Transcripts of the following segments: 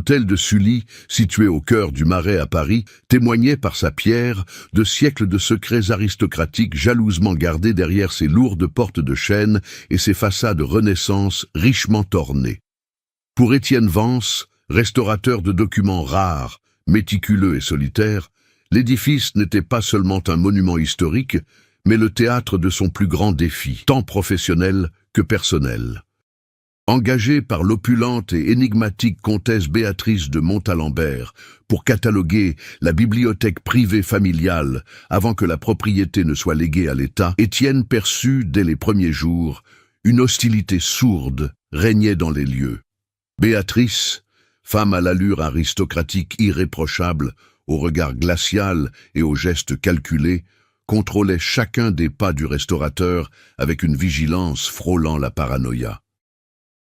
L'hôtel de Sully, situé au cœur du Marais à Paris, témoignait par sa pierre de siècles de secrets aristocratiques jalousement gardés derrière ses lourdes portes de chêne et ses façades Renaissance richement ornées. Pour Étienne Vance, restaurateur de documents rares, méticuleux et solitaire, l'édifice n'était pas seulement un monument historique, mais le théâtre de son plus grand défi, tant professionnel que personnel. Engagée par l'opulente et énigmatique comtesse Béatrice de Montalembert pour cataloguer la bibliothèque privée familiale avant que la propriété ne soit léguée à l'État, Étienne perçut dès les premiers jours une hostilité sourde régnait dans les lieux. Béatrice, femme à l'allure aristocratique irréprochable, au regard glacial et aux gestes calculés, contrôlait chacun des pas du restaurateur avec une vigilance frôlant la paranoïa.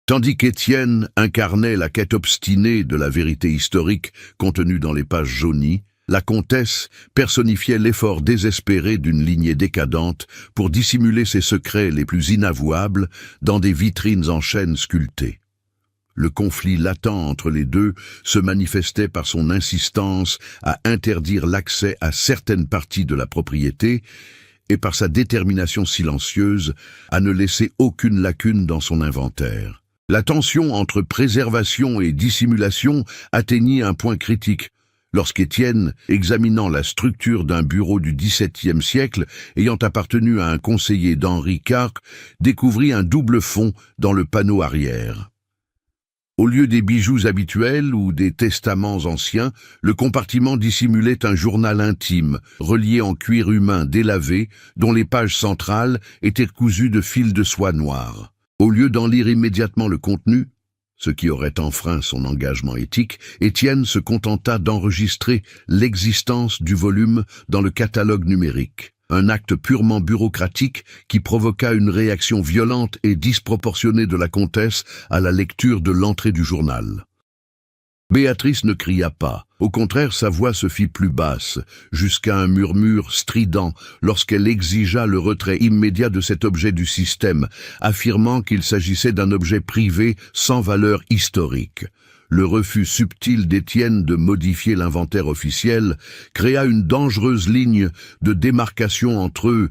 Tandis qu'Étienne incarnait la quête obstinée de la vérité historique contenue dans les pages jaunies, la comtesse personnifiait l'effort désespéré d'une lignée décadente pour dissimuler ses secrets les plus inavouables dans des vitrines en chêne sculptées. Le conflit latent entre les deux se manifestait par son insistance à interdire l'accès à certaines parties de la propriété et par sa détermination silencieuse à ne laisser aucune lacune dans son inventaire. La tension entre préservation et dissimulation atteignit un point critique lorsqu'Étienne, examinant la structure d'un bureau du XVIIe siècle ayant appartenu à un conseiller d'Henri IV, découvrit un double fond dans le panneau arrière. Au lieu des bijoux habituels ou des testaments anciens, le compartiment dissimulait un journal intime, relié en cuir humain délavé, dont les pages centrales étaient cousues de fils de soie noire. Au lieu d'en lire immédiatement le contenu, ce qui aurait enfreint son engagement éthique, Étienne se contenta d'enregistrer l'existence du volume dans le catalogue numérique. Un acte purement bureaucratique qui provoqua une réaction violente et disproportionnée de la comtesse à la lecture de l'entrée du journal. Béatrice ne cria pas. Au contraire, sa voix se fit plus basse, jusqu'à un murmure strident lorsqu'elle exigea le retrait immédiat de cet objet du système, affirmant qu'il s'agissait d'un objet privé sans valeur historique. Le refus subtil d'Étienne de modifier l'inventaire officiel créa une dangereuse ligne de démarcation entre eux,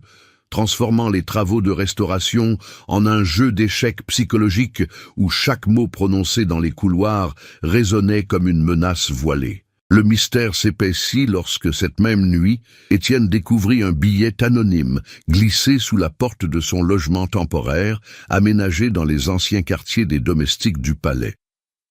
transformant les travaux de restauration en un jeu d'échecs psychologiques où chaque mot prononcé dans les couloirs résonnait comme une menace voilée. Le mystère s'épaissit lorsque, cette même nuit, Étienne découvrit un billet anonyme glissé sous la porte de son logement temporaire, aménagé dans les anciens quartiers des domestiques du palais.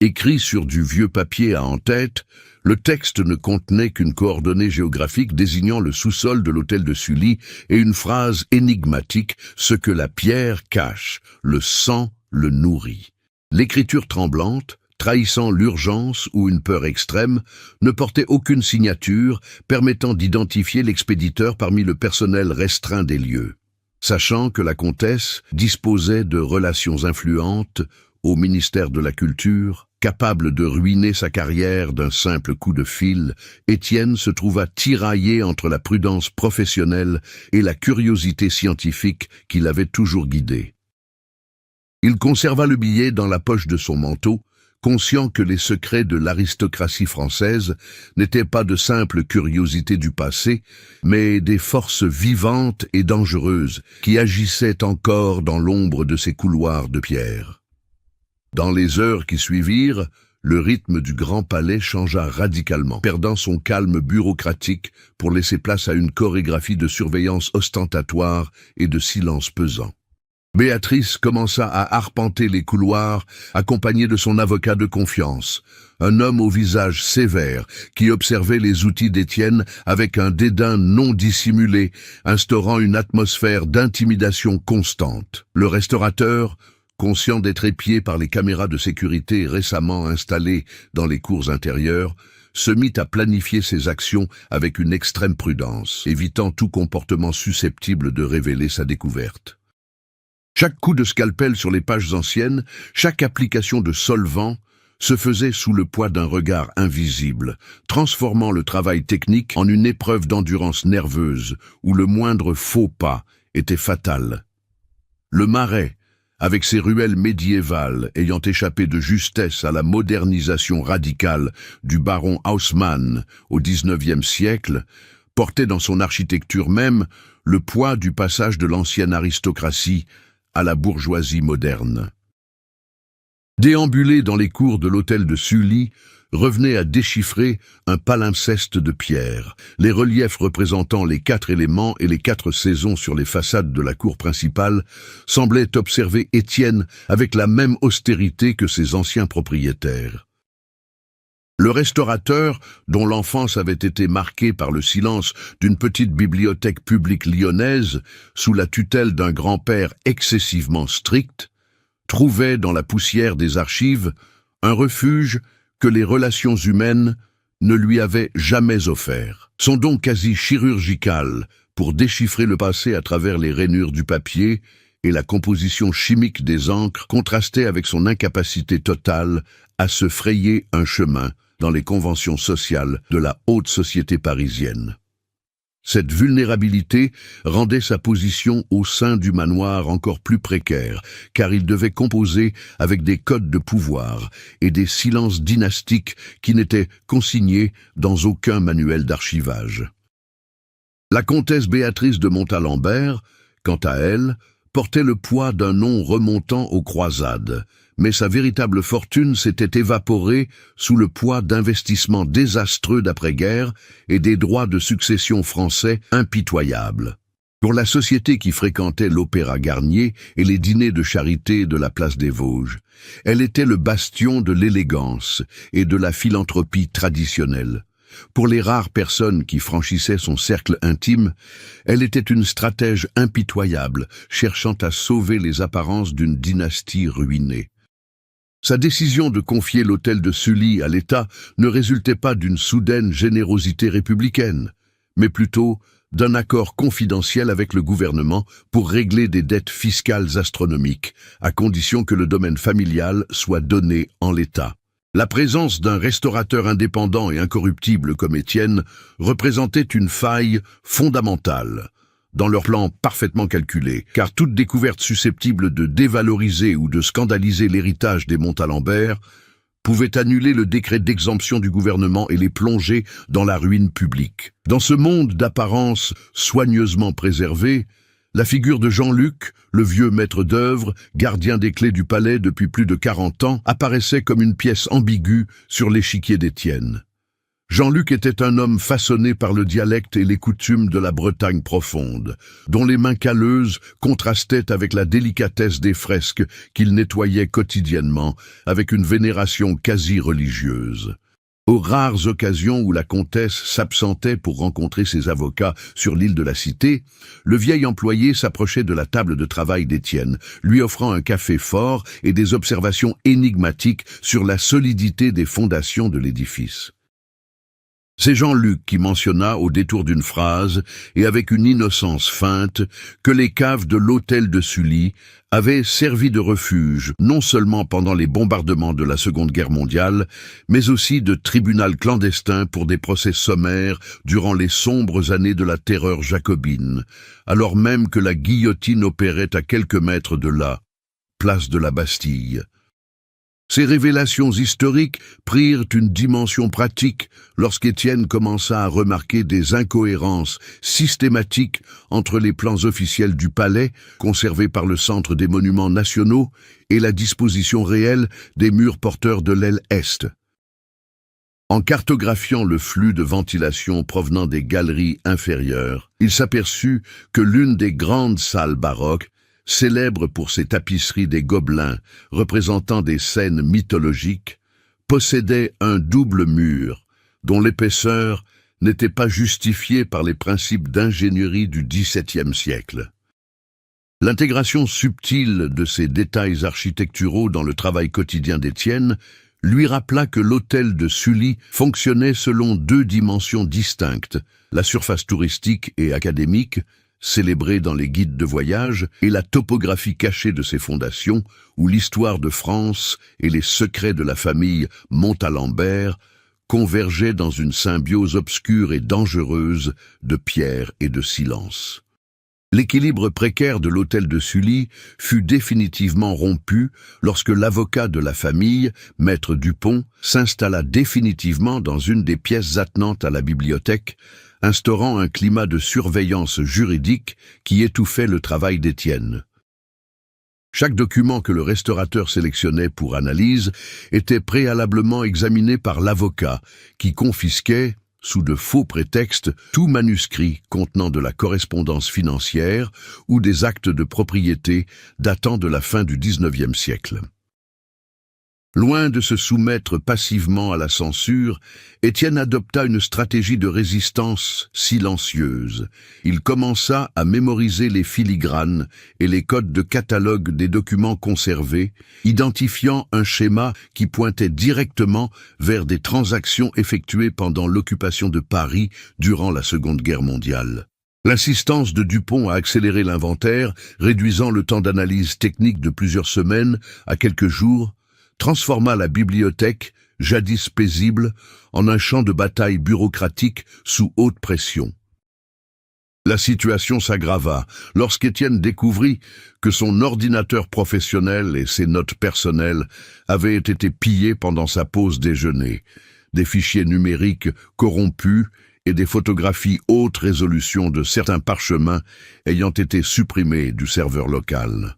Écrit sur du vieux papier à en-tête, le texte ne contenait qu'une coordonnée géographique désignant le sous-sol de l'hôtel de Sully et une phrase énigmatique « Ce que la pierre cache, le sang le nourrit ». L'écriture tremblante, trahissant l'urgence ou une peur extrême, ne portait aucune signature permettant d'identifier l'expéditeur parmi le personnel restreint des lieux. Sachant que la comtesse disposait de relations influentes au ministère de la Culture, capable de ruiner sa carrière d'un simple coup de fil, Étienne se trouva tiraillé entre la prudence professionnelle et la curiosité scientifique qui l'avait toujours guidé. Il conserva le billet dans la poche de son manteau, conscient que les secrets de l'aristocratie française n'étaient pas de simples curiosités du passé, mais des forces vivantes et dangereuses qui agissaient encore dans l'ombre de ces couloirs de pierre. Dans les heures qui suivirent, le rythme du Grand Palais changea radicalement, perdant son calme bureaucratique pour laisser place à une chorégraphie de surveillance ostentatoire et de silence pesant. Béatrice commença à arpenter les couloirs, accompagnée de son avocat de confiance, un homme au visage sévère qui observait les outils d'Étienne avec un dédain non dissimulé, instaurant une atmosphère d'intimidation constante. Le restaurateur, conscient d'être épié par les caméras de sécurité récemment installées dans les cours intérieures, se mit à planifier ses actions avec une extrême prudence, évitant tout comportement susceptible de révéler sa découverte. Chaque coup de scalpel sur les pages anciennes, chaque application de solvant, se faisait sous le poids d'un regard invisible, transformant le travail technique en une épreuve d'endurance nerveuse où le moindre faux pas était fatal. Le Marais, avec ses ruelles médiévales ayant échappé de justesse à la modernisation radicale du baron Haussmann au XIXe siècle, portait dans son architecture même le poids du passage de l'ancienne aristocratie à la bourgeoisie moderne. Déambuler dans les cours de l'hôtel de Sully revenait à déchiffrer un palimpseste de pierre. Les reliefs représentant les 4 éléments et les 4 saisons sur les façades de la cour principale semblaient observer Étienne avec la même austérité que ses anciens propriétaires. Le restaurateur, dont l'enfance avait été marquée par le silence d'une petite bibliothèque publique lyonnaise sous la tutelle d'un grand-père excessivement strict, trouvait dans la poussière des archives un refuge que les relations humaines ne lui avaient jamais offert. Son don quasi chirurgical pour déchiffrer le passé à travers les rainures du papier et la composition chimique des encres contrastait avec son incapacité totale à se frayer un chemin dans les conventions sociales de la haute société parisienne. Cette vulnérabilité rendait sa position au sein du manoir encore plus précaire, car il devait composer avec des codes de pouvoir et des silences dynastiques qui n'étaient consignés dans aucun manuel d'archivage. La comtesse Béatrice de Montalembert, quant à elle, portait le poids d'un nom remontant aux croisades, mais sa véritable fortune s'était évaporée sous le poids d'investissements désastreux d'après-guerre et des droits de succession français impitoyables. Pour la société qui fréquentait l'Opéra Garnier et les dîners de charité de la place des Vosges, elle était le bastion de l'élégance et de la philanthropie traditionnelle. Pour les rares personnes qui franchissaient son cercle intime, elle était une stratège impitoyable, cherchant à sauver les apparences d'une dynastie ruinée. Sa décision de confier l'hôtel de Sully à l'État ne résultait pas d'une soudaine générosité républicaine, mais plutôt d'un accord confidentiel avec le gouvernement pour régler des dettes fiscales astronomiques, à condition que le domaine familial soit donné en l'état. La présence d'un restaurateur indépendant et incorruptible comme Étienne représentait une faille fondamentale dans leur plan parfaitement calculé, car toute découverte susceptible de dévaloriser ou de scandaliser l'héritage des Montalembert pouvait annuler le décret d'exemption du gouvernement et les plonger dans la ruine publique. Dans ce monde d'apparence soigneusement préservé, la figure de Jean-Luc, le vieux maître d'œuvre, gardien des clés du palais depuis plus de 40 ans, apparaissait comme une pièce ambiguë sur l'échiquier d'Étienne. Jean-Luc était un homme façonné par le dialecte et les coutumes de la Bretagne profonde, dont les mains calleuses contrastaient avec la délicatesse des fresques qu'il nettoyait quotidiennement, avec une vénération quasi religieuse. Aux rares occasions où la comtesse s'absentait pour rencontrer ses avocats sur l'île de la Cité, le vieil employé s'approchait de la table de travail d'Étienne, lui offrant un café fort et des observations énigmatiques sur la solidité des fondations de l'édifice. C'est Jean-Luc qui mentionna au détour d'une phrase, et avec une innocence feinte, que les caves de l'hôtel de Sully avaient servi de refuge, non seulement pendant les bombardements de la Seconde Guerre mondiale, mais aussi de tribunal clandestin pour des procès sommaires durant les sombres années de la terreur jacobine, alors même que la guillotine opérait à quelques mètres de là, place de la Bastille. Ces révélations historiques prirent une dimension pratique lorsqu'Étienne commença à remarquer des incohérences systématiques entre les plans officiels du palais, conservés par le Centre des Monuments Nationaux, et la disposition réelle des murs porteurs de l'aile Est. En cartographiant le flux de ventilation provenant des galeries inférieures, il s'aperçut que l'une des grandes salles baroques, célèbre pour ses tapisseries des Gobelins représentant des scènes mythologiques, possédait un double mur dont l'épaisseur n'était pas justifiée par les principes d'ingénierie du XVIIe siècle. L'intégration subtile de ces détails architecturaux dans le travail quotidien d'Étienne lui rappela que l'hôtel de Sully fonctionnait selon 2 dimensions distinctes, la surface touristique et académique, célébrée dans les guides de voyage, et la topographie cachée de ses fondations, où l'histoire de France et les secrets de la famille Montalembert convergeaient dans une symbiose obscure et dangereuse de pierre et de silence. L'équilibre précaire de l'hôtel de Sully fut définitivement rompu lorsque l'avocat de la famille, maître Dupont, s'installa définitivement dans une des pièces attenantes à la bibliothèque, instaurant un climat de surveillance juridique qui étouffait le travail d'Étienne. Chaque document que le restaurateur sélectionnait pour analyse était préalablement examiné par l'avocat, qui confisquait, sous de faux prétextes, tout manuscrit contenant de la correspondance financière ou des actes de propriété datant de la fin du XIXe siècle. Loin de se soumettre passivement à la censure, Étienne adopta une stratégie de résistance silencieuse. Il commença à mémoriser les filigranes et les codes de catalogue des documents conservés, identifiant un schéma qui pointait directement vers des transactions effectuées pendant l'occupation de Paris durant la Seconde Guerre mondiale. L'insistance de Dupont a accéléré l'inventaire, réduisant le temps d'analyse technique de plusieurs semaines à quelques jours, transforma la bibliothèque, jadis paisible, en un champ de bataille bureaucratique sous haute pression. La situation s'aggrava lorsqu'Étienne découvrit que son ordinateur professionnel et ses notes personnelles avaient été pillés pendant sa pause déjeuner, des fichiers numériques corrompus et des photographies haute résolution de certains parchemins ayant été supprimés du serveur local.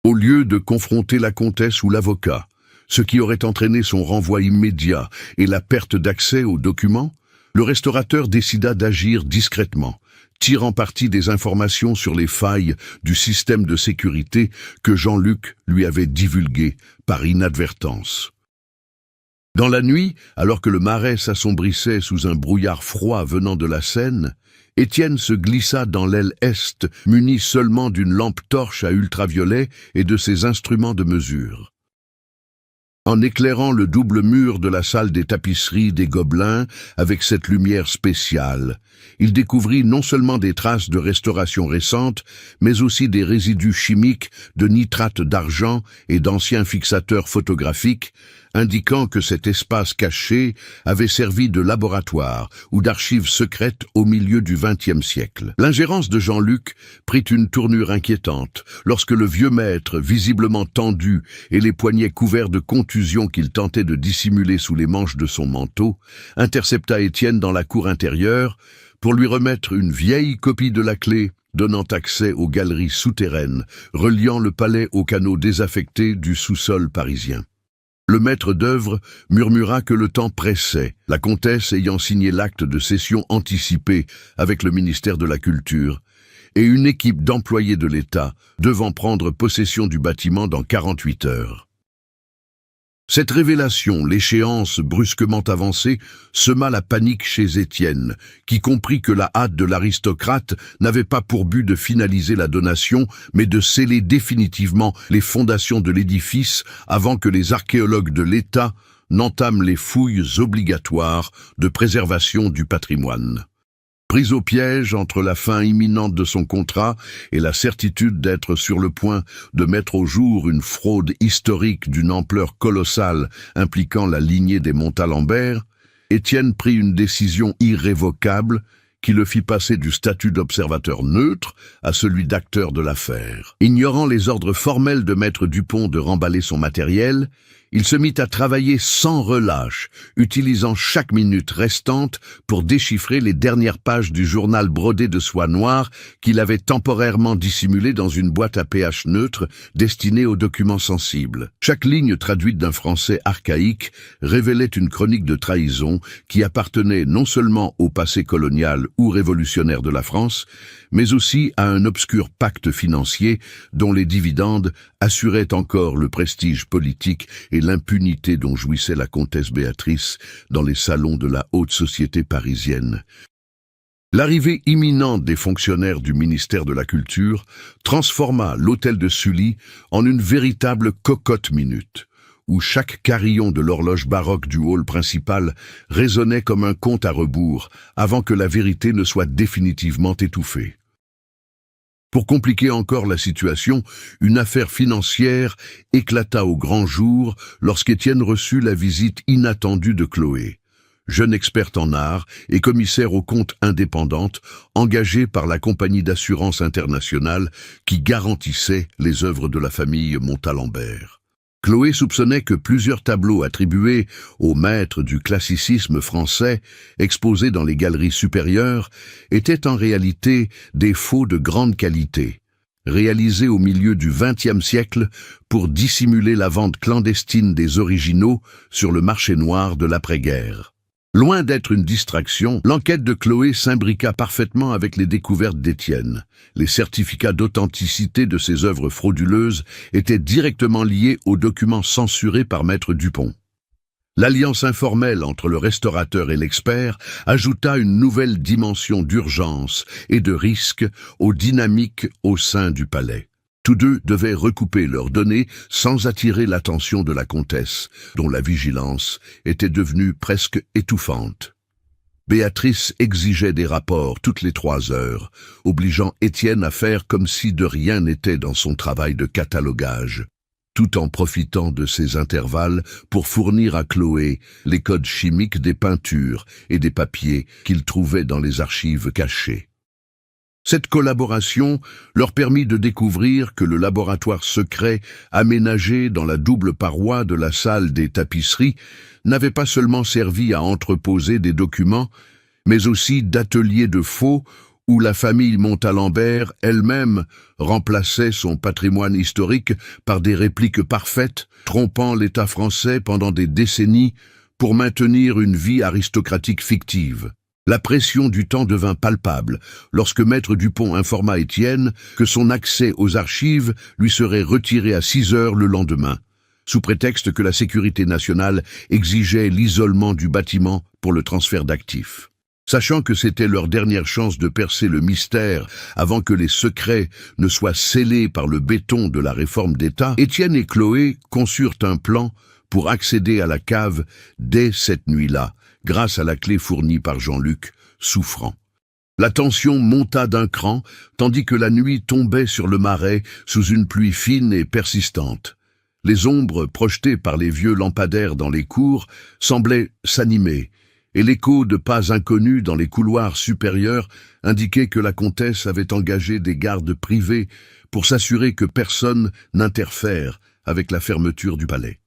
Au lieu de confronter la comtesse ou l'avocat, ce qui aurait entraîné son renvoi immédiat et la perte d'accès aux documents, le restaurateur décida d'agir discrètement, tirant parti des informations sur les failles du système de sécurité que Jean-Luc lui avait divulguées par inadvertance. Dans la nuit, alors que le Marais s'assombrissait sous un brouillard froid venant de la Seine, Étienne se glissa dans l'aile est, muni seulement d'une lampe torche à ultraviolet et de ses instruments de mesure. En éclairant le double mur de la salle des tapisseries des Gobelins avec cette lumière spéciale, il découvrit non seulement des traces de restauration récente, mais aussi des résidus chimiques de nitrate d'argent et d'anciens fixateurs photographiques, indiquant que cet espace caché avait servi de laboratoire ou d'archives secrètes au milieu du XXe siècle. L'ingérence de Jean-Luc prit une tournure inquiétante lorsque le vieux maître, visiblement tendu et les poignets couverts de contusions qu'il tentait de dissimuler sous les manches de son manteau, intercepta Étienne dans la cour intérieure pour lui remettre une vieille copie de la clé donnant accès aux galeries souterraines, reliant le palais aux canaux désaffectés du sous-sol parisien. Le maître d'œuvre murmura que le temps pressait, la comtesse ayant signé l'acte de cession anticipée avec le ministère de la Culture, et une équipe d'employés de l'État devant prendre possession du bâtiment dans 48 heures. Cette révélation, l'échéance brusquement avancée, sema la panique chez Étienne, qui comprit que la hâte de l'aristocrate n'avait pas pour but de finaliser la donation, mais de sceller définitivement les fondations de l'édifice avant que les archéologues de l'État n'entament les fouilles obligatoires de préservation du patrimoine. Pris au piège entre la fin imminente de son contrat et la certitude d'être sur le point de mettre au jour une fraude historique d'une ampleur colossale impliquant la lignée des Montalembert, Étienne prit une décision irrévocable qui le fit passer du statut d'observateur neutre à celui d'acteur de l'affaire. Ignorant les ordres formels de maître Dupont de remballer son matériel, il se mit à travailler sans relâche, utilisant chaque minute restante pour déchiffrer les dernières pages du journal brodé de soie noire qu'il avait temporairement dissimulé dans une boîte à pH neutre destinée aux documents sensibles. Chaque ligne traduite d'un français archaïque révélait une chronique de trahison qui appartenait non seulement au passé colonial ou révolutionnaire de la France, mais aussi à un obscur pacte financier dont les dividendes assuraient encore le prestige politique et l'impunité dont jouissait la comtesse Béatrice dans les salons de la haute société parisienne. L'arrivée imminente des fonctionnaires du ministère de la Culture transforma l'hôtel de Sully en une véritable cocotte-minute, où chaque carillon de l'horloge baroque du hall principal résonnait comme un compte à rebours avant que la vérité ne soit définitivement étouffée. Pour compliquer encore la situation, une affaire financière éclata au grand jour lorsqu'Étienne reçut la visite inattendue de Chloé. jeune experte en art et commissaire aux comptes indépendante, engagée par la compagnie d'assurance internationale qui garantissait les œuvres de la famille Montalembert. Chloé soupçonnait que plusieurs tableaux attribués aux maîtres du classicisme français, exposés dans les galeries supérieures, étaient en réalité des faux de grande qualité, réalisés au milieu du XXe siècle pour dissimuler la vente clandestine des originaux sur le marché noir de l'après-guerre. Loin d'être une distraction, l'enquête de Chloé s'imbriqua parfaitement avec les découvertes d'Étienne. Les certificats d'authenticité de ces œuvres frauduleuses étaient directement liés aux documents censurés par Maître Dupont. L'alliance informelle entre le restaurateur et l'expert ajouta une nouvelle dimension d'urgence et de risque aux dynamiques au sein du palais. Tous deux devaient recouper leurs données sans attirer l'attention de la comtesse, dont la vigilance était devenue presque étouffante. Béatrice exigeait des rapports toutes les 3 heures, obligeant Étienne à faire comme si de rien n'était dans son travail de catalogage, tout en profitant de ces intervalles pour fournir à Chloé les codes chimiques des peintures et des papiers qu'il trouvait dans les archives cachées. Cette collaboration leur permit de découvrir que le laboratoire secret aménagé dans la double paroi de la salle des tapisseries n'avait pas seulement servi à entreposer des documents, mais aussi d'atelier de faux où la famille Montalembert elle-même remplaçait son patrimoine historique par des répliques parfaites, trompant l'État français pendant des décennies pour maintenir une vie aristocratique fictive. La pression du temps devint palpable lorsque Maître Dupont informa Étienne que son accès aux archives lui serait retiré à 6 heures le lendemain, sous prétexte que la sécurité nationale exigeait l'isolement du bâtiment pour le transfert d'actifs. Sachant que c'était leur dernière chance de percer le mystère avant que les secrets ne soient scellés par le béton de la réforme d'État, Étienne et Chloé conçurent un plan pour accéder à la cave dès cette nuit-là, grâce à la clé fournie par Jean-Luc, souffrant. La tension monta d'un cran, tandis que la nuit tombait sur le marais sous une pluie fine et persistante. Les ombres projetées par les vieux lampadaires dans les cours semblaient s'animer, et l'écho de pas inconnus dans les couloirs supérieurs indiquait que la comtesse avait engagé des gardes privés pour s'assurer que personne n'interfère avec la fermeture du palais.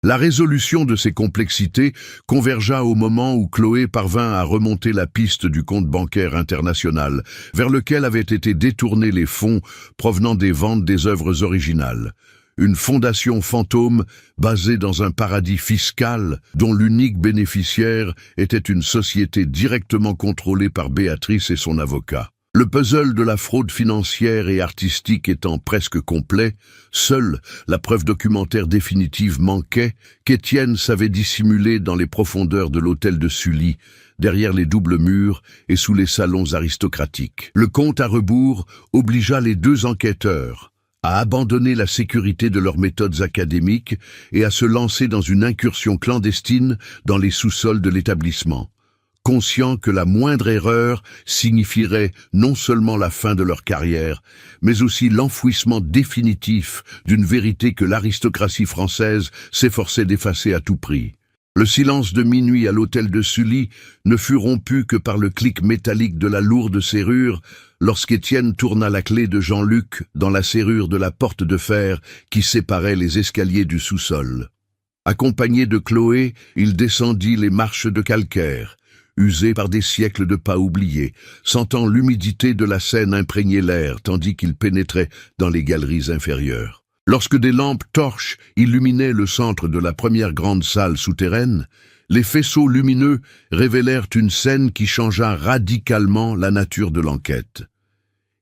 La résolution de ces complexités convergea au moment où Chloé parvint à remonter la piste du compte bancaire international, vers lequel avaient été détournés les fonds provenant des ventes des œuvres originales. Une fondation fantôme basée dans un paradis fiscal dont l'unique bénéficiaire était une société directement contrôlée par Béatrice et son avocat. Le puzzle de la fraude financière et artistique étant presque complet, seule la preuve documentaire définitive manquait qu'Étienne savait dissimuler dans les profondeurs de l'hôtel de Sully, derrière les doubles murs et sous les salons aristocratiques. Le compte à rebours obligea les 2 enquêteurs à abandonner la sécurité de leurs méthodes académiques et à se lancer dans une incursion clandestine dans les sous-sols de l'établissement, conscients que la moindre erreur signifierait non seulement la fin de leur carrière, mais aussi l'enfouissement définitif d'une vérité que l'aristocratie française s'efforçait d'effacer à tout prix. Le silence de minuit à l'hôtel de Sully ne fut rompu que par le clic métallique de la lourde serrure lorsqu'Étienne tourna la clé de Jean-Luc dans la serrure de la porte de fer qui séparait les escaliers du sous-sol. Accompagné de Chloé, il descendit les marches de calcaire, usé par des siècles de pas oubliés, sentant l'humidité de la Seine imprégner l'air tandis qu'il pénétrait dans les galeries inférieures. Lorsque des lampes torches illuminaient le centre de la première grande salle souterraine, les faisceaux lumineux révélèrent une scène qui changea radicalement la nature de l'enquête.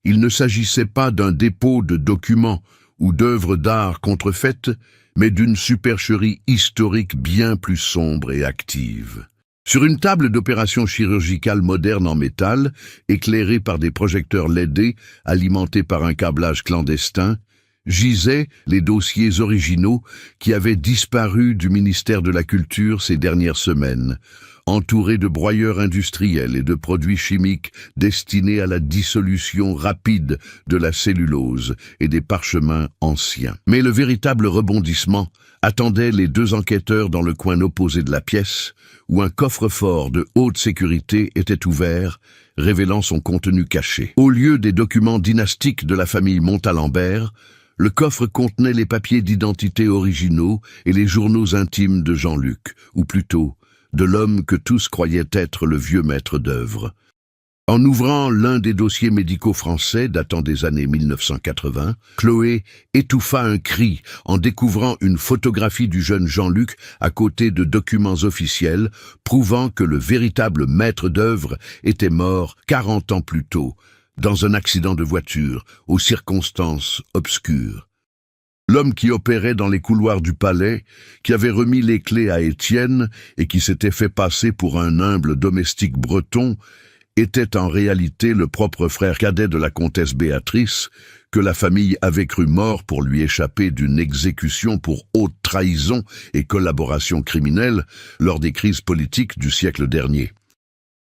Il ne s'agissait pas d'un dépôt de documents ou d'œuvres d'art contrefaites, mais d'une supercherie historique bien plus sombre et active. Sur une table d'opération chirurgicale moderne en métal, éclairée par des projecteurs LED alimentés par un câblage clandestin, gisaient les dossiers originaux qui avaient disparu du ministère de la Culture ces dernières semaines, entourés de broyeurs industriels et de produits chimiques destinés à la dissolution rapide de la cellulose et des parchemins anciens. Mais le véritable rebondissement attendait les deux enquêteurs dans le coin opposé de la pièce, où un coffre-fort de haute sécurité était ouvert, révélant son contenu caché. Au lieu des documents dynastiques de la famille Montalembert, le coffre contenait les papiers d'identité originaux et les journaux intimes de Jean-Luc, ou plutôt de l'homme que tous croyaient être le vieux maître d'œuvre. En ouvrant l'un des dossiers médicaux français datant des années 1980, Chloé étouffa un cri en découvrant une photographie du jeune Jean-Luc à côté de documents officiels prouvant que le véritable maître d'œuvre était mort 40 ans plus tôt, dans un accident de voiture, aux circonstances obscures. L'homme qui opérait dans les couloirs du palais, qui avait remis les clés à Étienne et qui s'était fait passer pour un humble domestique breton, était en réalité le propre frère cadet de la comtesse Béatrice, que la famille avait cru mort pour lui échapper d'une exécution pour haute trahison et collaboration criminelle lors des crises politiques du siècle dernier.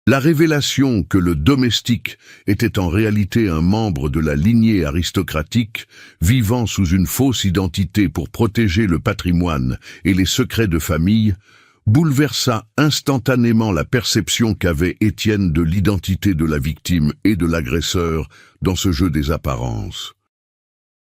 La révélation que le domestique était en réalité un membre de la lignée aristocratique, vivant sous une fausse identité pour protéger le patrimoine et les secrets de famille, bouleversa instantanément la perception qu'avait Étienne de l'identité de la victime et de l'agresseur dans ce jeu des apparences.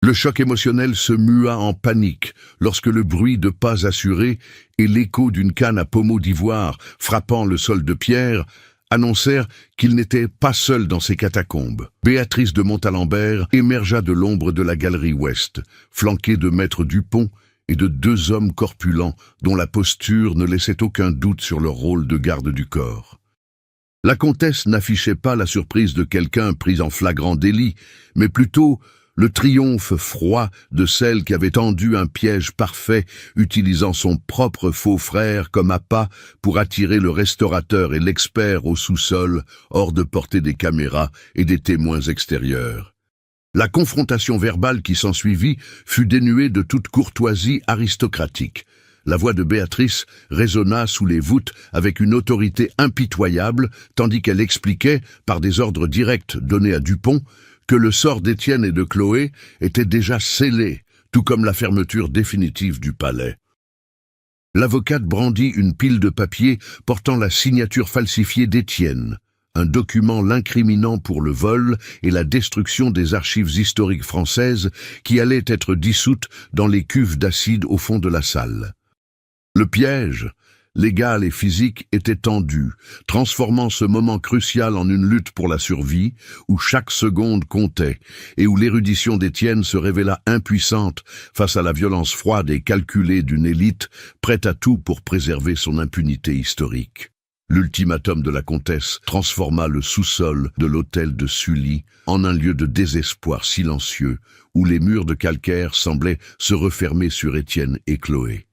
Le choc émotionnel se mua en panique lorsque le bruit de pas assurés et l'écho d'une canne à pommeau d'ivoire frappant le sol de pierre annoncèrent qu'il n'était pas seul dans ces catacombes. Béatrice de Montalembert émergea de l'ombre de la galerie ouest, flanquée de maître Dupont et de deux hommes corpulents dont la posture ne laissait aucun doute sur leur rôle de garde du corps. La comtesse n'affichait pas la surprise de quelqu'un pris en flagrant délit, mais plutôt le triomphe froid de celle qui avait tendu un piège parfait, utilisant son propre faux frère comme appât pour attirer le restaurateur et l'expert au sous-sol, hors de portée des caméras et des témoins extérieurs. La confrontation verbale qui s'ensuivit fut dénuée de toute courtoisie aristocratique. La voix de Béatrice résonna sous les voûtes avec une autorité impitoyable, tandis qu'elle expliquait, par des ordres directs donnés à Dupont, que le sort d'Étienne et de Chloé était déjà scellé, tout comme la fermeture définitive du palais. L'avocate brandit une pile de papiers portant la signature falsifiée d'Étienne, un document l'incriminant pour le vol et la destruction des archives historiques françaises qui allaient être dissoutes dans les cuves d'acide au fond de la salle. Le piège, légal et physique, était tendu, transformant ce moment crucial en une lutte pour la survie, où chaque seconde comptait, et où l'érudition d'Étienne se révéla impuissante face à la violence froide et calculée d'une élite prête à tout pour préserver son impunité historique. L'ultimatum de la comtesse transforma le sous-sol de l'hôtel de Sully en un lieu de désespoir silencieux, où les murs de calcaire semblaient se refermer sur Étienne et Chloé.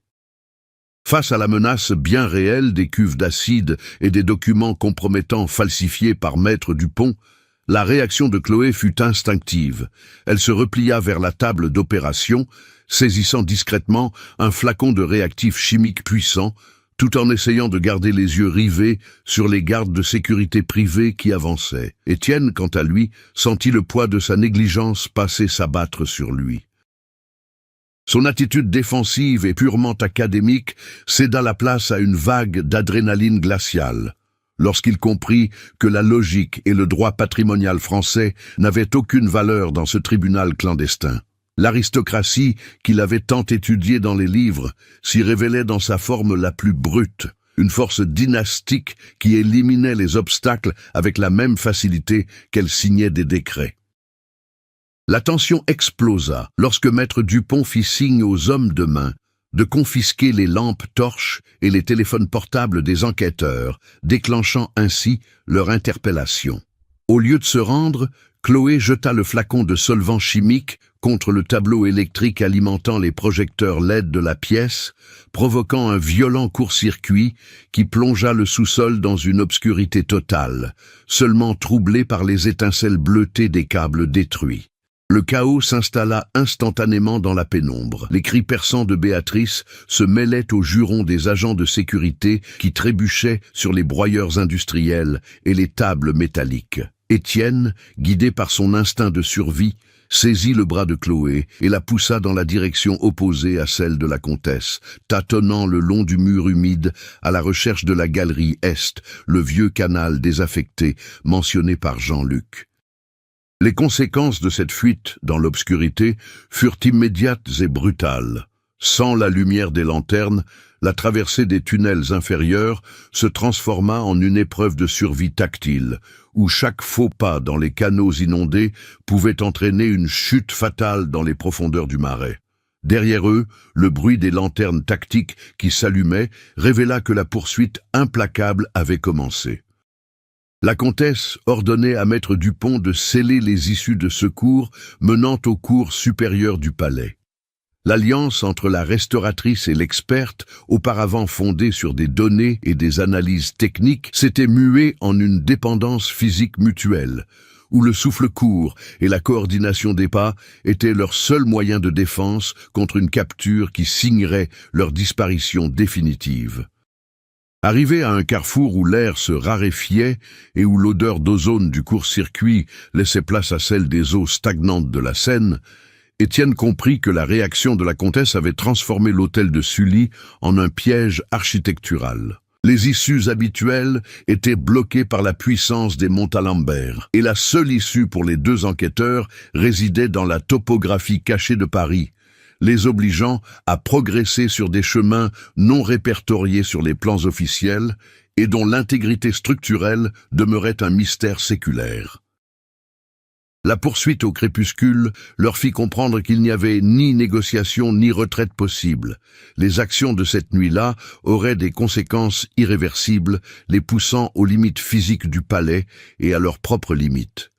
Face à la menace bien réelle des cuves d'acide et des documents compromettants falsifiés par maître Dupont, la réaction de Chloé fut instinctive. Elle se replia vers la table d'opération, saisissant discrètement un flacon de réactif chimique puissant, tout en essayant de garder les yeux rivés sur les gardes de sécurité privés qui avançaient. Étienne, quant à lui, sentit le poids de sa négligence passer s'abattre sur lui. Son attitude défensive et purement académique céda la place à une vague d'adrénaline glaciale, lorsqu'il comprit que la logique et le droit patrimonial français n'avaient aucune valeur dans ce tribunal clandestin. L'aristocratie, qu'il avait tant étudiée dans les livres, s'y révélait dans sa forme la plus brute, une force dynastique qui éliminait les obstacles avec la même facilité qu'elle signait des décrets. La tension explosa lorsque maître Dupont fit signe aux hommes de main de confisquer les lampes torches et les téléphones portables des enquêteurs, déclenchant ainsi leur interpellation. Au lieu de se rendre, Chloé jeta le flacon de solvant chimique contre le tableau électrique alimentant les projecteurs LED de la pièce, provoquant un violent court-circuit qui plongea le sous-sol dans une obscurité totale, seulement troublée par les étincelles bleutées des câbles détruits. Le chaos s'installa instantanément dans la pénombre. Les cris perçants de Béatrice se mêlaient aux jurons des agents de sécurité qui trébuchaient sur les broyeurs industriels et les tables métalliques. Étienne, guidé par son instinct de survie, saisit le bras de Chloé et la poussa dans la direction opposée à celle de la comtesse, tâtonnant le long du mur humide à la recherche de la galerie Est, le vieux canal désaffecté mentionné par Jean-Luc. Les conséquences de cette fuite dans l'obscurité furent immédiates et brutales. Sans la lumière des lanternes, la traversée des tunnels inférieurs se transforma en une épreuve de survie tactile, où chaque faux pas dans les canaux inondés pouvait entraîner une chute fatale dans les profondeurs du marais. Derrière eux, le bruit des lanternes tactiques qui s'allumaient révéla que la poursuite implacable avait commencé. La comtesse ordonnait à maître Dupont de sceller les issues de secours menant aux cours supérieures du palais. L'alliance entre la restauratrice et l'experte, auparavant fondée sur des données et des analyses techniques, s'était muée en une dépendance physique mutuelle, où le souffle court et la coordination des pas étaient leurs seuls moyens de défense contre une capture qui signerait leur disparition définitive. Arrivé à un carrefour où l'air se raréfiait et où l'odeur d'ozone du court-circuit laissait place à celle des eaux stagnantes de la Seine, Étienne comprit que la réaction de la comtesse avait transformé l'hôtel de Sully en un piège architectural. Les issues habituelles étaient bloquées par la puissance des Montalembert, et la seule issue pour les deux enquêteurs résidait dans la topographie cachée de Paris, les obligeant à progresser sur des chemins non répertoriés sur les plans officiels et dont l'intégrité structurelle demeurait un mystère séculaire. La poursuite au crépuscule leur fit comprendre qu'il n'y avait ni négociation ni retraite possible. Les actions de cette nuit-là auraient des conséquences irréversibles, les poussant aux limites physiques du palais et à leurs propres limites.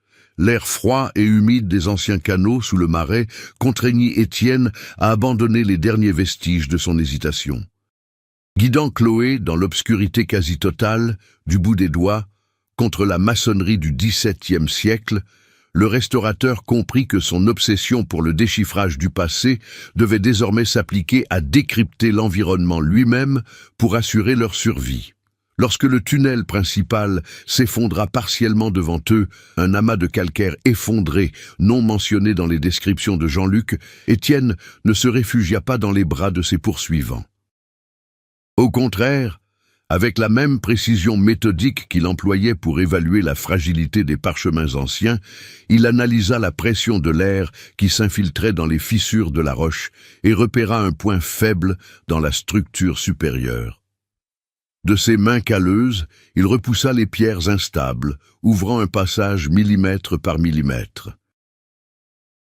L'air froid et humide des anciens canaux sous le marais contraignit Étienne à abandonner les derniers vestiges de son hésitation. Guidant Chloé dans l'obscurité quasi totale, du bout des doigts, contre la maçonnerie du XVIIe siècle, le restaurateur comprit que son obsession pour le déchiffrage du passé devait désormais s'appliquer à décrypter l'environnement lui-même pour assurer leur survie. Lorsque le tunnel principal s'effondra partiellement devant eux, un amas de calcaire effondré, non mentionné dans les descriptions de Jean-Luc, Étienne ne se réfugia pas dans les bras de ses poursuivants. Au contraire, avec la même précision méthodique qu'il employait pour évaluer la fragilité des parchemins anciens, il analysa la pression de l'air qui s'infiltrait dans les fissures de la roche et repéra un point faible dans la structure supérieure. De ses mains calleuses, il repoussa les pierres instables, ouvrant un passage millimètre par millimètre.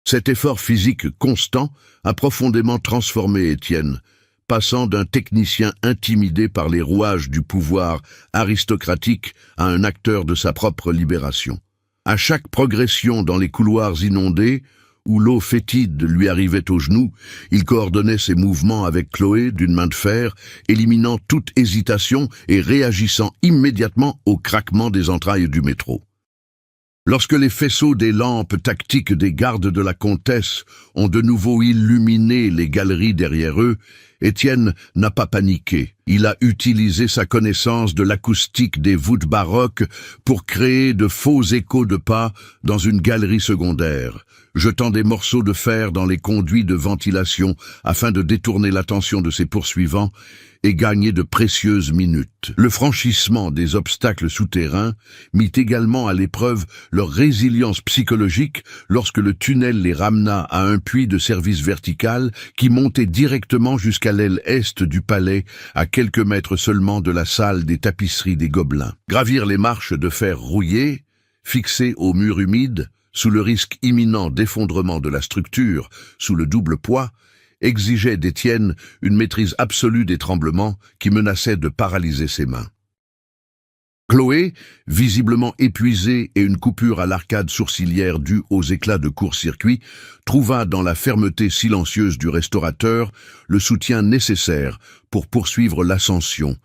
Cet effort physique constant a profondément transformé Étienne, passant d'un technicien intimidé par les rouages du pouvoir aristocratique à un acteur de sa propre libération. À chaque progression dans les couloirs inondés, où l'eau fétide lui arrivait aux genoux, il coordonnait ses mouvements avec Chloé d'une main de fer, éliminant toute hésitation et réagissant immédiatement au craquement des entrailles du métro. Lorsque les faisceaux des lampes tactiques des gardes de la comtesse ont de nouveau illuminé les galeries derrière eux, Étienne n'a pas paniqué. Il a utilisé sa connaissance de l'acoustique des voûtes baroques pour créer de faux échos de pas dans une galerie secondaire, jetant des morceaux de fer dans les conduits de ventilation afin de détourner l'attention de ses poursuivants et gagner de précieuses minutes. Le franchissement des obstacles souterrains mit également à l'épreuve leur résilience psychologique lorsque le tunnel les ramena à un puits de service vertical qui montait directement jusqu'à l'aile est du palais, à quelques mètres seulement de la salle des tapisseries des Gobelins. Gravir les marches de fer rouillées, fixées au mur humide, sous le risque imminent d'effondrement de la structure, sous le double poids, exigeait d'Étienne une maîtrise absolue des tremblements qui menaçaient de paralyser ses mains. Chloé, visiblement épuisée et une coupure à l'arcade sourcilière due aux éclats de court-circuit, trouva dans la fermeté silencieuse du restaurateur le soutien nécessaire pour poursuivre l'ascension,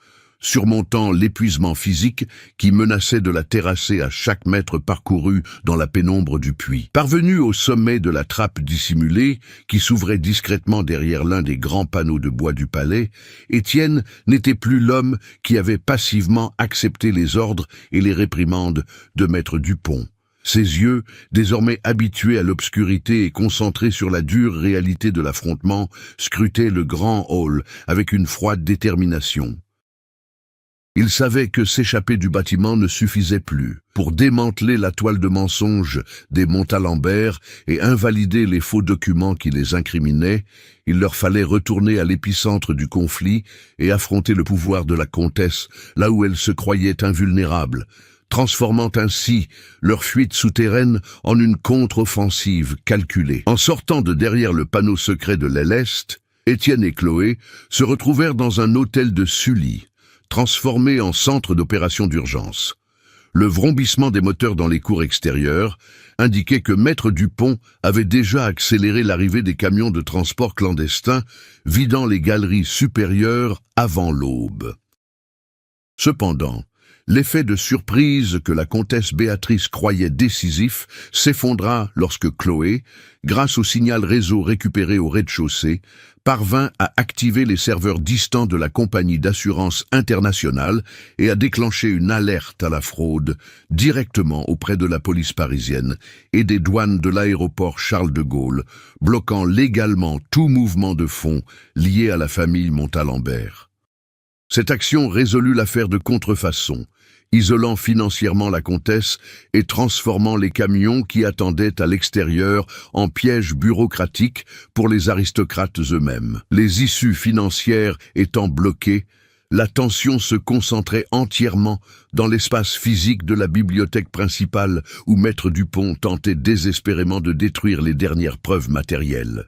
surmontant l'épuisement physique qui menaçait de la terrasser à chaque mètre parcouru dans la pénombre du puits. Parvenu au sommet de la trappe dissimulée, qui s'ouvrait discrètement derrière l'un des grands panneaux de bois du palais, Étienne n'était plus l'homme qui avait passivement accepté les ordres et les réprimandes de maître Dupont. Ses yeux, désormais habitués à l'obscurité et concentrés sur la dure réalité de l'affrontement, scrutaient le grand hall avec une froide détermination. Il savait que s'échapper du bâtiment ne suffisait plus. Pour démanteler la toile de mensonges des Montalembert et invalider les faux documents qui les incriminaient, il leur fallait retourner à l'épicentre du conflit et affronter le pouvoir de la comtesse, là où elle se croyait invulnérable, transformant ainsi leur fuite souterraine en une contre-offensive calculée. En sortant de derrière le panneau secret de l'aile Est, Étienne et Chloé se retrouvèrent dans un hôtel de Sully, transformé en centre d'opération d'urgence. Le vrombissement des moteurs dans les cours extérieures indiquait que maître Dupont avait déjà accéléré l'arrivée des camions de transport clandestins, vidant les galeries supérieures avant l'aube. Cependant, l'effet de surprise que la comtesse Béatrice croyait décisif s'effondra lorsque Chloé, grâce au signal réseau récupéré au rez-de-chaussée, parvint à activer les serveurs distants de la compagnie d'assurance internationale et à déclencher une alerte à la fraude directement auprès de la police parisienne et des douanes de l'aéroport Charles de Gaulle, bloquant légalement tout mouvement de fonds lié à la famille Montalembert. Cette action résolut l'affaire de contrefaçon, isolant financièrement la comtesse et transformant les camions qui attendaient à l'extérieur en pièges bureaucratiques pour les aristocrates eux-mêmes. Les issues financières étant bloquées, la tension se concentrait entièrement dans l'espace physique de la bibliothèque principale où maître Dupont tentait désespérément de détruire les dernières preuves matérielles.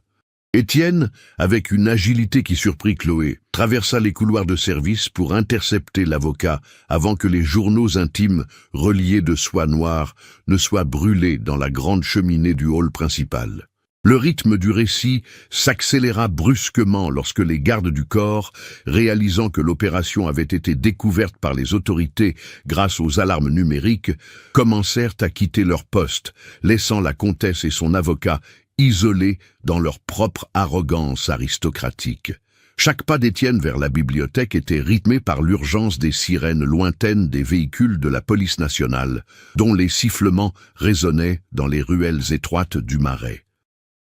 Étienne, avec une agilité qui surprit Chloé, traversa les couloirs de service pour intercepter l'avocat avant que les journaux intimes reliés de soie noire ne soient brûlés dans la grande cheminée du hall principal. Le rythme du récit s'accéléra brusquement lorsque les gardes du corps, réalisant que l'opération avait été découverte par les autorités grâce aux alarmes numériques, commencèrent à quitter leur poste, laissant la comtesse et son avocat isolés dans leur propre arrogance aristocratique. Chaque pas d'Étienne vers la bibliothèque était rythmé par l'urgence des sirènes lointaines des véhicules de la police nationale, dont les sifflements résonnaient dans les ruelles étroites du Marais.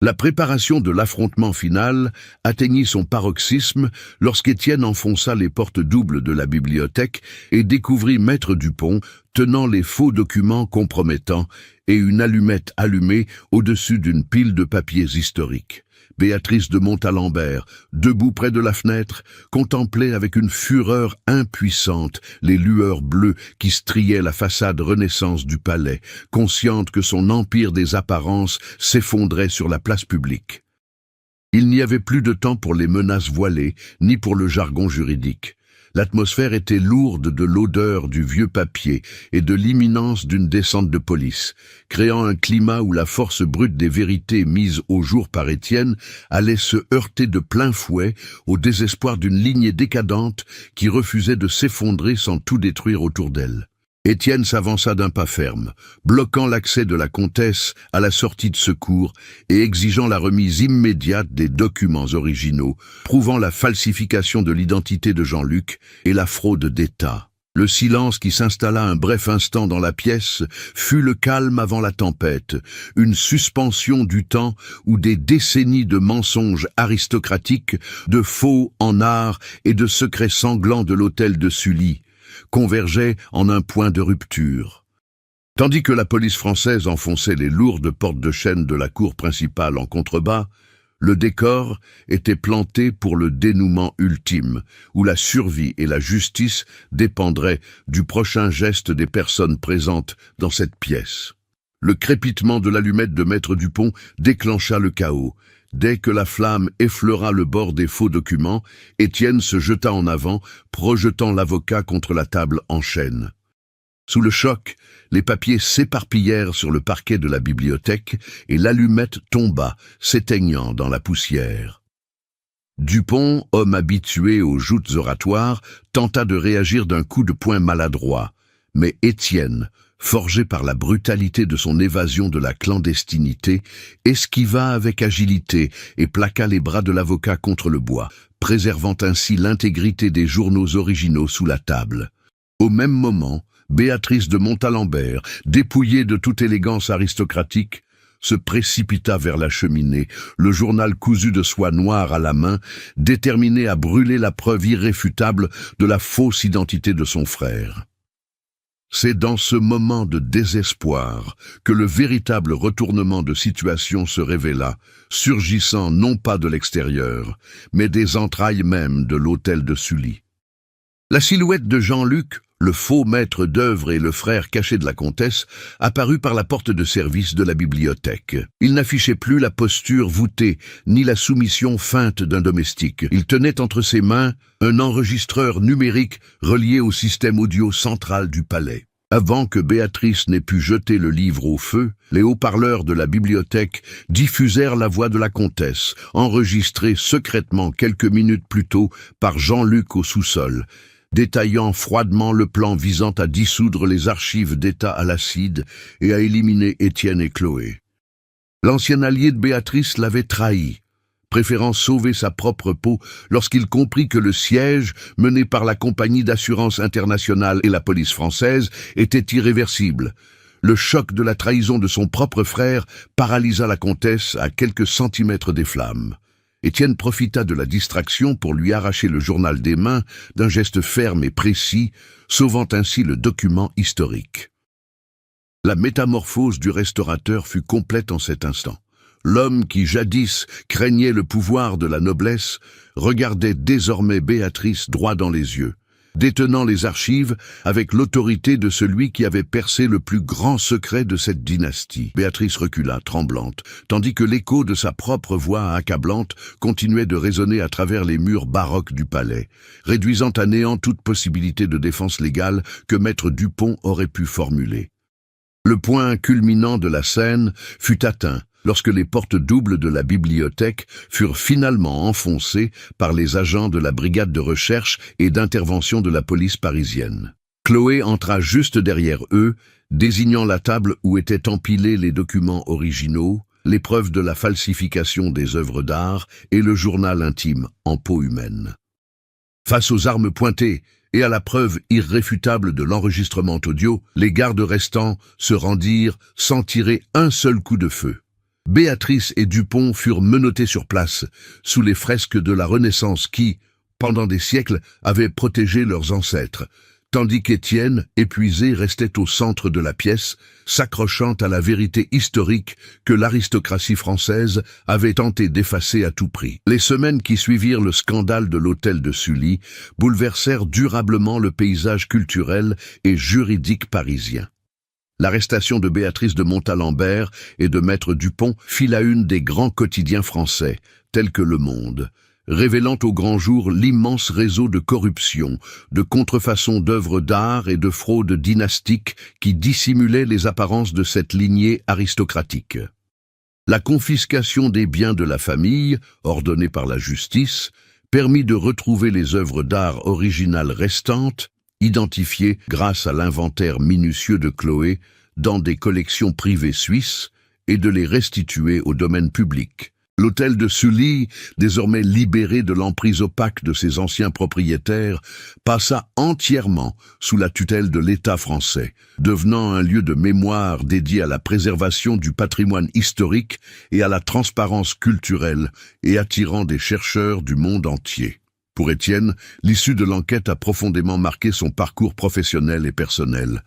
La préparation de l'affrontement final atteignit son paroxysme lorsqu'Étienne enfonça les portes doubles de la bibliothèque et découvrit maître Dupont tenant les faux documents compromettants et une allumette allumée au-dessus d'une pile de papiers historiques. Béatrice de Montalembert, debout près de la fenêtre, contemplait avec une fureur impuissante les lueurs bleues qui striaient la façade Renaissance du palais, consciente que son empire des apparences s'effondrait sur la place publique. Il n'y avait plus de temps pour les menaces voilées, ni pour le jargon juridique. L'atmosphère était lourde de l'odeur du vieux papier et de l'imminence d'une descente de police, créant un climat où la force brute des vérités mises au jour par Étienne allait se heurter de plein fouet au désespoir d'une lignée décadente qui refusait de s'effondrer sans tout détruire autour d'elle. Étienne s'avança d'un pas ferme, bloquant l'accès de la comtesse à la sortie de secours et exigeant la remise immédiate des documents originaux, prouvant la falsification de l'identité de Jean-Luc et la fraude d'État. Le silence qui s'installa un bref instant dans la pièce fut le calme avant la tempête, une suspension du temps où des décennies de mensonges aristocratiques, de faux en art et de secrets sanglants de l'hôtel de Sully convergeaient en un point de rupture. Tandis que la police française enfonçait les lourdes portes de chêne de la cour principale en contrebas, le décor était planté pour le dénouement ultime, où la survie et la justice dépendraient du prochain geste des personnes présentes dans cette pièce. Le crépitement de l'allumette de maître Dupont déclencha le chaos. Dès que la flamme effleura le bord des faux documents, Étienne se jeta en avant, projetant l'avocat contre la table en chêne. Sous le choc, les papiers s'éparpillèrent sur le parquet de la bibliothèque et l'allumette tomba, s'éteignant dans la poussière. Dupont, homme habitué aux joutes oratoires, tenta de réagir d'un coup de poing maladroit. Mais Étienne, forgé par la brutalité de son évasion de la clandestinité, esquiva avec agilité et plaqua les bras de l'avocat contre le bois, préservant ainsi l'intégrité des journaux originaux sous la table. Au même moment, Béatrice de Montalembert, dépouillée de toute élégance aristocratique, se précipita vers la cheminée, le journal cousu de soie noire à la main, déterminée à brûler la preuve irréfutable de la fausse identité de son frère. C'est dans ce moment de désespoir que le véritable retournement de situation se révéla, surgissant non pas de l'extérieur, mais des entrailles même de l'hôtel de Sully. La silhouette de Jean-Luc, le faux maître d'œuvre et le frère caché de la comtesse, apparut par la porte de service de la bibliothèque. Il n'affichait plus la posture voûtée, ni la soumission feinte d'un domestique. Il tenait entre ses mains un enregistreur numérique relié au système audio central du palais. Avant que Béatrice n'ait pu jeter le livre au feu, les haut-parleurs de la bibliothèque diffusèrent la voix de la comtesse, enregistrée secrètement quelques minutes plus tôt par Jean-Luc au sous-sol, détaillant froidement le plan visant à dissoudre les archives d'État à l'acide et à éliminer Étienne et Chloé. L'ancien allié de Béatrice l'avait trahi, préférant sauver sa propre peau lorsqu'il comprit que le siège, mené par la compagnie d'assurance internationale et la police française, était irréversible. Le choc de la trahison de son propre frère paralysa la comtesse à quelques centimètres des flammes. Étienne profita de la distraction pour lui arracher le journal des mains d'un geste ferme et précis, sauvant ainsi le document historique. La métamorphose du restaurateur fut complète en cet instant. L'homme qui jadis craignait le pouvoir de la noblesse regardait désormais Béatrice droit dans les yeux, détenant les archives avec l'autorité de celui qui avait percé le plus grand secret de cette dynastie. Béatrice recula, tremblante, tandis que l'écho de sa propre voix accablante continuait de résonner à travers les murs baroques du palais, réduisant à néant toute possibilité de défense légale que maître Dupont aurait pu formuler. Le point culminant de la scène fut atteint lorsque les portes doubles de la bibliothèque furent finalement enfoncées par les agents de la brigade de recherche et d'intervention de la police parisienne. Chloé entra juste derrière eux, désignant la table où étaient empilés les documents originaux, les preuves de la falsification des œuvres d'art et le journal intime en peau humaine. Face aux armes pointées et à la preuve irréfutable de l'enregistrement audio, les gardes restants se rendirent sans tirer un seul coup de feu. Béatrice et Dupont furent menottés sur place, sous les fresques de la Renaissance qui, pendant des siècles, avaient protégé leurs ancêtres, tandis qu'Étienne, épuisé, restait au centre de la pièce, s'accrochant à la vérité historique que l'aristocratie française avait tenté d'effacer à tout prix. Les semaines qui suivirent le scandale de l'hôtel de Sully bouleversèrent durablement le paysage culturel et juridique parisien. L'arrestation de Béatrice de Montalembert et de maître Dupont fit la une des grands quotidiens français, tels que Le Monde, révélant au grand jour l'immense réseau de corruption, de contrefaçon d'œuvres d'art et de fraude dynastique qui dissimulait les apparences de cette lignée aristocratique. La confiscation des biens de la famille, ordonnée par la justice, permit de retrouver les œuvres d'art originales restantes, identifiées grâce à l'inventaire minutieux de Chloé dans des collections privées suisses et de les restituer au domaine public. L'hôtel de Sully, désormais libéré de l'emprise opaque de ses anciens propriétaires, passa entièrement sous la tutelle de l'État français, devenant un lieu de mémoire dédié à la préservation du patrimoine historique et à la transparence culturelle et attirant des chercheurs du monde entier. Pour Étienne, l'issue de l'enquête a profondément marqué son parcours professionnel et personnel.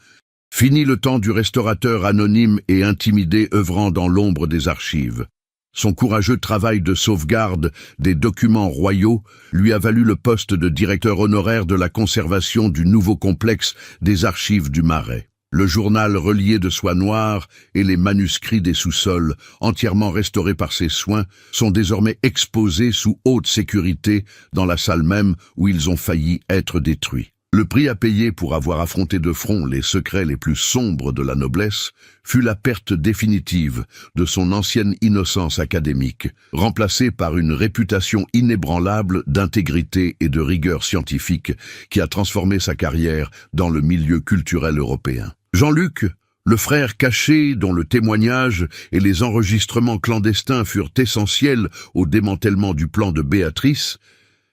Fini le temps du restaurateur anonyme et intimidé œuvrant dans l'ombre des archives. Son courageux travail de sauvegarde des documents royaux lui a valu le poste de directeur honoraire de la conservation du nouveau complexe des archives du Marais. Le journal relié de soie noire et les manuscrits des sous-sols, entièrement restaurés par ses soins, sont désormais exposés sous haute sécurité dans la salle même où ils ont failli être détruits. Le prix à payer pour avoir affronté de front les secrets les plus sombres de la noblesse fut la perte définitive de son ancienne innocence académique, remplacée par une réputation inébranlable d'intégrité et de rigueur scientifique qui a transformé sa carrière dans le milieu culturel européen. Jean-Luc, le frère caché dont le témoignage et les enregistrements clandestins furent essentiels au démantèlement du plan de Béatrice,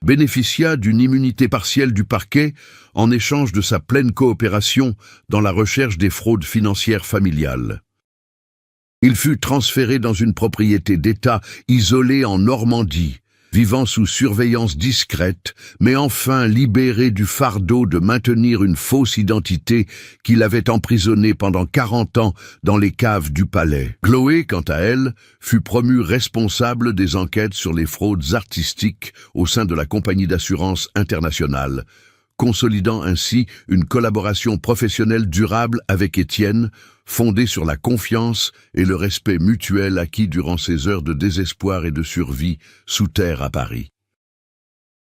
bénéficia d'une immunité partielle du parquet en échange de sa pleine coopération dans la recherche des fraudes financières familiales. Il fut transféré dans une propriété d'État isolée en Normandie, vivant sous surveillance discrète, mais enfin libéré du fardeau de maintenir une fausse identité qui l'avait emprisonné pendant 40 ans dans les caves du palais. Chloé, quant à elle, fut promue responsable des enquêtes sur les fraudes artistiques au sein de la compagnie d'assurance internationale, consolidant ainsi une collaboration professionnelle durable avec Étienne, fondée sur la confiance et le respect mutuel acquis durant ces heures de désespoir et de survie sous terre à Paris.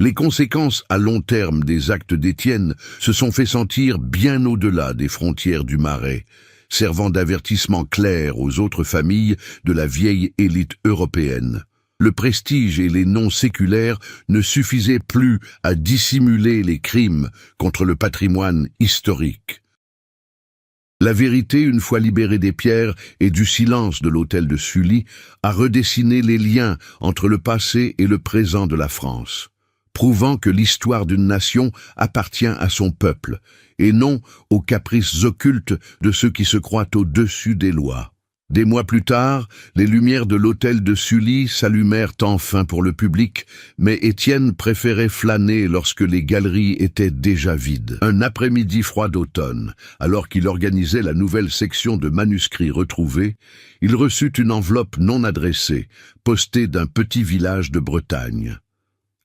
Les conséquences à long terme des actes d'Étienne se sont fait sentir bien au-delà des frontières du Marais, servant d'avertissement clair aux autres familles de la vieille élite européenne. Le prestige et les noms séculaires ne suffisaient plus à dissimuler les crimes contre le patrimoine historique. La vérité, une fois libérée des pierres et du silence de l'hôtel de Sully, a redessiné les liens entre le passé et le présent de la France, prouvant que l'histoire d'une nation appartient à son peuple, et non aux caprices occultes de ceux qui se croient au-dessus des lois. Des mois plus tard, les lumières de l'hôtel de Sully s'allumèrent enfin pour le public, mais Étienne préférait flâner lorsque les galeries étaient déjà vides. Un après-midi froid d'automne, alors qu'il organisait la nouvelle section de manuscrits retrouvés, il reçut une enveloppe non adressée, postée d'un petit village de Bretagne.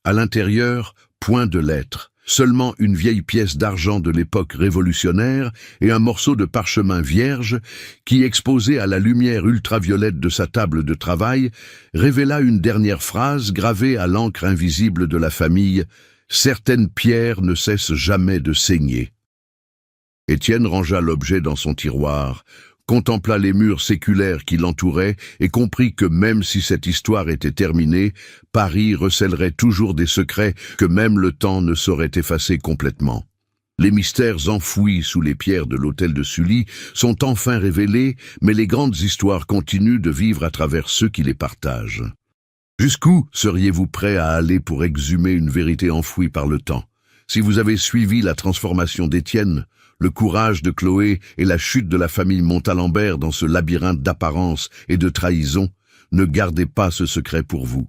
À l'intérieur, point de lettres. Seulement une vieille pièce d'argent de l'époque révolutionnaire et un morceau de parchemin vierge qui, exposé à la lumière ultraviolette de sa table de travail, révéla une dernière phrase gravée à l'encre invisible de la famille: « Certaines pierres ne cessent jamais de saigner ». Étienne rangea l'objet dans son tiroir, contempla les murs séculaires qui l'entouraient et comprit que même si cette histoire était terminée, Paris recèlerait toujours des secrets que même le temps ne saurait effacer complètement. Les mystères enfouis sous les pierres de l'hôtel de Sully sont enfin révélés, mais les grandes histoires continuent de vivre à travers ceux qui les partagent. Jusqu'où seriez-vous prêt à aller pour exhumer une vérité enfouie par le temps? Si vous avez suivi la transformation d'Étienne, le courage de Chloé et la chute de la famille Montalembert dans ce labyrinthe d'apparence et de trahison, ne gardez pas ce secret pour vous.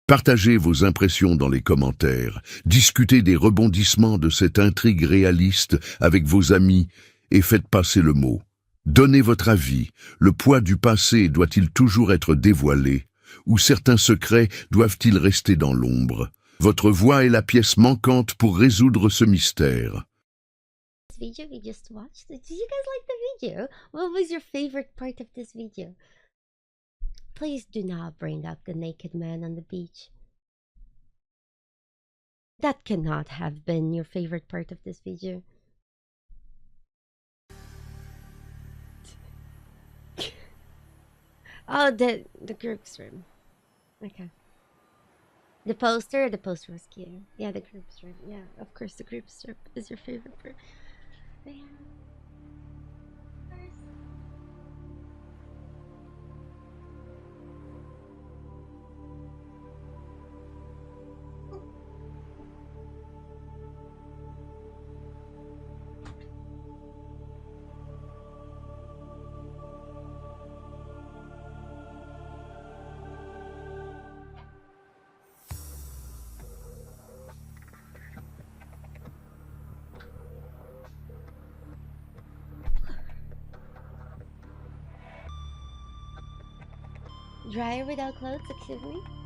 Partagez vos impressions dans les commentaires, discutez des rebondissements de cette intrigue réaliste avec vos amis et faites passer le mot. Donnez votre avis, le poids du passé doit-il toujours être dévoilé, ou certains secrets doivent-ils rester dans l'ombre? Votre voix est la pièce manquante pour résoudre ce mystère. Video we just watched. Did you guys like the video? What was your favorite part of this video? Please do not bring up the naked man on the beach. That cannot have been your favorite part of this video. Oh, the group stream. Okay. The poster was cute. Yeah, the group strip. Yeah, of course the group strip is your favorite part. Yeah. Dryer without clothes, excuse me?